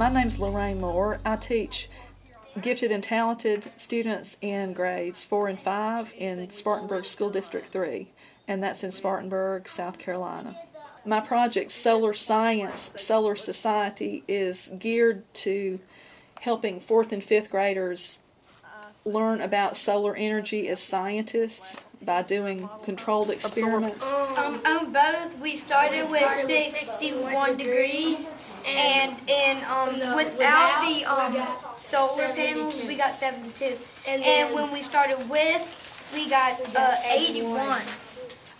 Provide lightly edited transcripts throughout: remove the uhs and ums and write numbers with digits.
My name's Lorraine Moore. I teach gifted and talented students in grades 4 and 5 in Spartanburg School District 3, and that's in Spartanburg, South Carolina. My project, Solar Science, Solar Society, is geared to helping 4th and 5th graders learn about solar energy as scientists by doing controlled experiments. On both, we started with 61 degrees, and without the solar panels, we got 72. And when we started with, we got 81.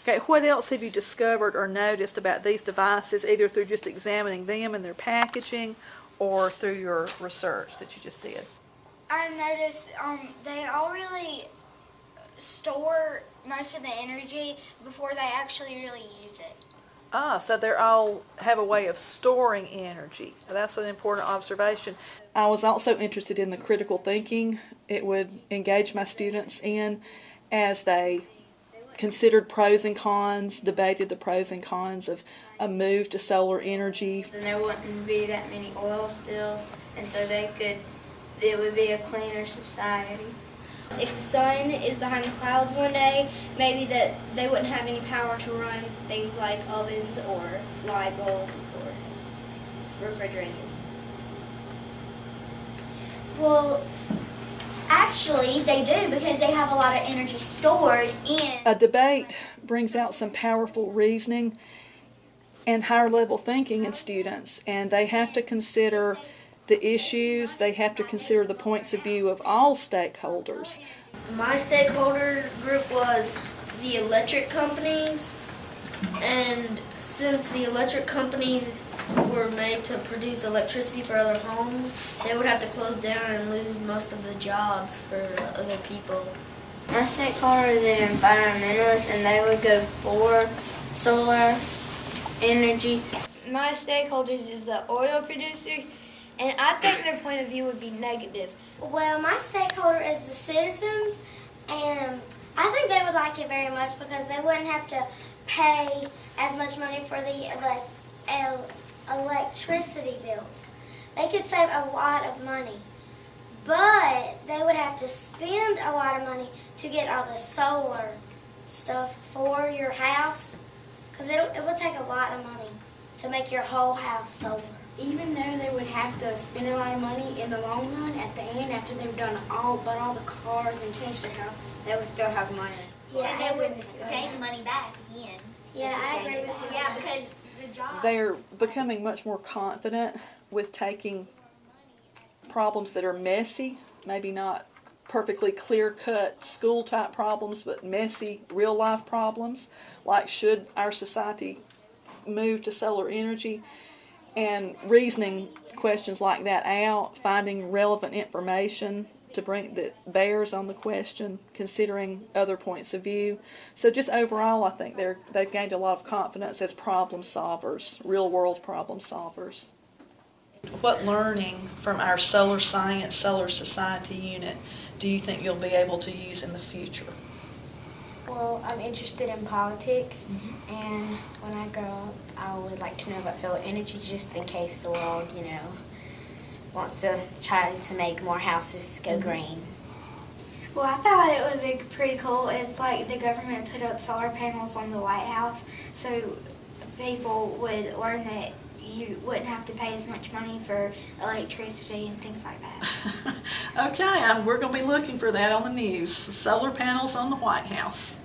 Okay, what else have you discovered or noticed about these devices, either through just examining them and their packaging or through your research that you just did? I noticed they all really store most of the energy before they actually really use it. So they all have a way of storing energy. That's an important observation. I was also interested in the critical thinking it would engage my students in as they considered pros and cons, debated the pros and cons of a move to solar energy. And there wouldn't be that many oil spills, and so it would be a cleaner society. If the sun is behind the clouds one day, maybe that they wouldn't have any power to run things like ovens or light bulbs or refrigerators. Well, actually, they do because they have a lot of energy stored in. A debate brings out some powerful reasoning and higher level thinking in students, and they have to consider the issues, they have to consider the points of view of all stakeholders. My stakeholders group was the electric companies, and since the electric companies were made to produce electricity for other homes, they would have to close down and lose most of the jobs for other people. My stakeholders are the environmentalists, and they would go for solar energy. My stakeholders is the oil producers, and I think their point of view would be negative. Well, my stakeholder is the citizens, and I think they would like it very much because they wouldn't have to pay as much money for the electricity bills. They could save a lot of money, but they would have to spend a lot of money to get all the solar stuff for your house, because it would take a lot of money to make your whole house solar. Even though they would have to spend a lot of money in the long run, at the end, after they've done all the cars and changed their house, they would still have money. Yeah, and they would gain the money back again. Yeah, I agree with you. Yeah, because the job. They're becoming much more confident with taking problems that are messy, maybe not perfectly clear-cut school-type problems, but messy real-life problems, like should our society move to solar energy, and reasoning questions like that out, finding relevant information to bring that bears on the question, considering other points of view. So just overall, I think they've gained a lot of confidence as problem solvers, real-world problem solvers. What learning from our Solar Science, Solar Society unit do you think you'll be able to use in the future? Well, I'm interested in politics, and when I grow up, I would like to know about solar energy just in case the world, wants to try to make more houses go green. Well, I thought it would be pretty cool if, like, the government put up solar panels on the White House so people would learn that you wouldn't have to pay as much money for electricity and things like that. Okay, we're going to be looking for that on the news. Solar panels on the White House.